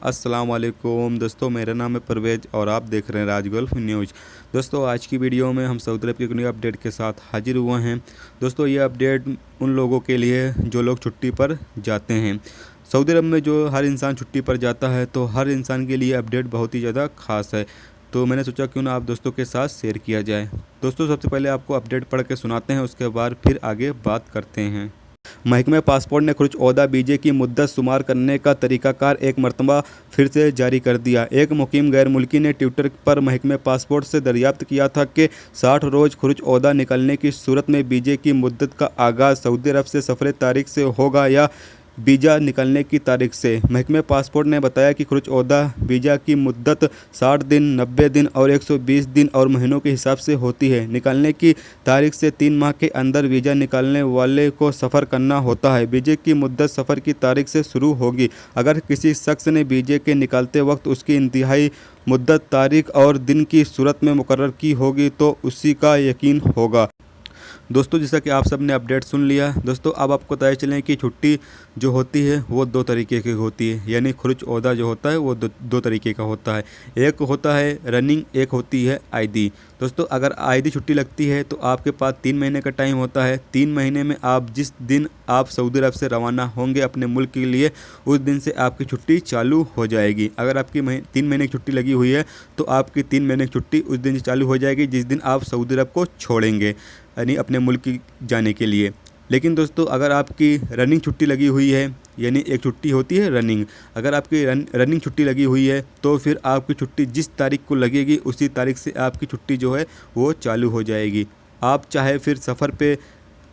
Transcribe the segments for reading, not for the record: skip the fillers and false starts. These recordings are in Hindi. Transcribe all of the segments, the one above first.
अस्सलाम वालेकुम दोस्तों, मेरा नाम है परवेज़ और आप देख रहे हैं राज गल्फ न्यूज़। दोस्तों आज की वीडियो में हम सऊदी अरब की एक नई अपडेट के साथ हाजिर हुए हैं। दोस्तों ये अपडेट उन लोगों के लिए जो लोग छुट्टी पर जाते हैं। सऊदी अरब में जो हर इंसान छुट्टी पर जाता है तो हर इंसान के लिए अपडेट बहुत ही ज़्यादा खास है, तो मैंने सोचा क्यों ना आप दोस्तों के साथ शेयर किया जाए। दोस्तों सबसे पहले आपको अपडेट पढ़ के सुनाते हैं, उसके बाद फिर आगे बात करते हैं। महकमे पासपोर्ट ने खुरुज ओहदा वीजे की मुद्दत शुमार करने का तरीकाकार एक मरतबा फिर से जारी कर दिया। एक मुकीम गैर मुल्की ने ट्विटर पर महकमे पासपोर्ट से दरियाफ्त किया था कि 60 रोज़ खुरुज ओहदा निकलने की सूरत में वीजे की मुद्दत का आगाज़ सऊदी अरब से सफ़र तारीख से होगा या वीज़ा निकलने की तारीख से। महकमे पासपोर्ट ने बताया कि खुरुज ओहदा वीज़ा की मुद्दत 60 दिन, 90 दिन और 120 दिन और महीनों के हिसाब से होती है। निकलने की तारीख से 3 माह के अंदर वीज़ा निकालने वाले को सफ़र करना होता है। वीज़े की मुद्दत सफ़र की तारीख से शुरू होगी। अगर किसी शख्स ने वीज़े के निकलते वक्त उसकी इंतहाई मुद्दत, तारीख और दिन की सूरत में मुकर्रर की होगी तो उसी का यकीन होगा। दोस्तों जैसा कि आप सब ने अपडेट सुन लिया। दोस्तों अब आपको पता चलें कि छुट्टी जो होती है वो 2 तरीके की होती है, यानी खुरुज ओहदा जो होता है वो दो तरीके का होता है। एक होता है रनिंग, एक होती है आईदी। दोस्तों अगर आईदी छुट्टी लगती है तो आपके पास 3 महीने का टाइम होता है। 3 महीने में आप जिस दिन आप सऊदी अरब से रवाना होंगे अपने मुल्क के लिए, उस दिन से आपकी छुट्टी चालू हो जाएगी। अगर आपकी 3 महीने की छुट्टी लगी हुई है तो आपकी 3 महीने की छुट्टी उस दिन से चालू हो जाएगी जिस दिन आप सऊदी अरब को छोड़ेंगे, यानी अपने मुल्क जाने के लिए। लेकिन दोस्तों अगर आपकी रनिंग छुट्टी लगी हुई है, यानी एक छुट्टी होती है रनिंग, अगर आपकी रनिंग छुट्टी लगी हुई है तो फिर आपकी छुट्टी जिस तारीख को लगेगी उसी तारीख से आपकी छुट्टी जो है वो चालू हो जाएगी। आप चाहे फिर सफ़र पे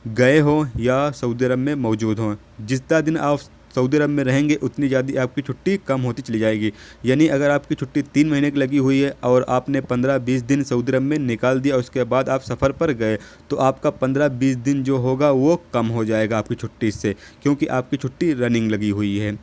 गए हों या सऊदी अरब में मौजूद हों, जितना दिन आप सऊदी अरब में रहेंगे उतनी ज़्यादा आपकी छुट्टी कम होती चली जाएगी। यानी अगर आपकी छुट्टी 3 महीने की लगी हुई है और आपने 15-20 दिन सऊदी अरब में निकाल दिया, उसके बाद आप सफ़र पर गए तो आपका 15-20 दिन जो होगा वो कम हो जाएगा आपकी छुट्टी से, क्योंकि आपकी छुट्टी रनिंग लगी हुई है।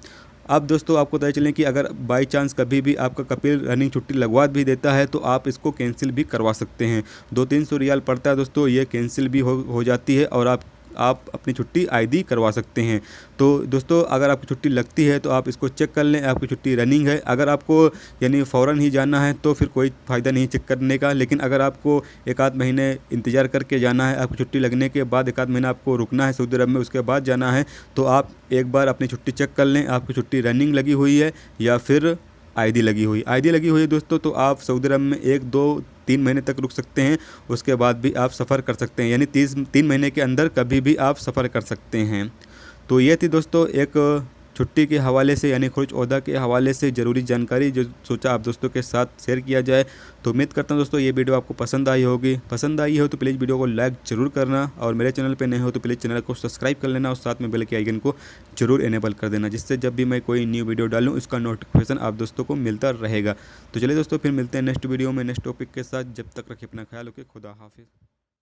अब दोस्तों आपको पता चलें कि अगर बाई चांस कभी भी आपका कपिल रनिंग छुट्टी लगवा भी देता है तो आप इसको कैंसिल भी करवा सकते हैं। 200-300 रियाल पड़ता है दोस्तों, ये कैंसिल भी हो जाती है और आप अपनी छुट्टी आईदी करवा सकते हैं। तो दोस्तों अगर आपकी छुट्टी लगती है तो आप इसको चेक कर लें, आपकी छुट्टी रनिंग है। अगर आपको यानी फ़ौरन ही जाना है तो फिर कोई फ़ायदा नहीं चेक करने का, लेकिन अगर आपको 1 आध महीने इंतज़ार करके जाना है, आपकी छुट्टी लगने के बाद 1 आध महीना आपको रुकना है सऊदी अरब में, उसके बाद जाना है, तो आप एक बार अपनी छुट्टी चेक कर लें आपकी छुट्टी रनिंग लगी हुई है या फिर आईडी लगी हुई है दोस्तों। तो आप सऊदी अरब में 1-2-3 महीने तक रुक सकते हैं, उसके बाद भी आप सफ़र कर सकते हैं, यानी 3 महीने के अंदर कभी भी आप सफ़र कर सकते हैं। तो ये थी दोस्तों एक छुट्टी के हवाले से, यानी खुरुज ओहदा के हवाले से ज़रूरी जानकारी जो सोचा आप दोस्तों के साथ शेयर किया जाए। तो उम्मीद करता हूँ दोस्तों ये वीडियो आपको पसंद आई होगी। पसंद आई हो तो प्लीज़ वीडियो को लाइक ज़रूर करना और मेरे चैनल पे नए हो तो प्लीज़ चैनल को सब्सक्राइब कर लेना और साथ में बेल के आइकन को ज़रूर इनेबल कर देना, जिससे जब भी मैं कोई न्यू वीडियो डालूँ उसका नोटिफिकेशन आप दोस्तों को मिलता रहेगा। तो चलिए दोस्तों फिर मिलते हैं नेक्स्ट वीडियो में नेक्स्ट टॉपिक के साथ। जब तक रखिए अपना ख्याल, ओके, खुदा हाफिज़।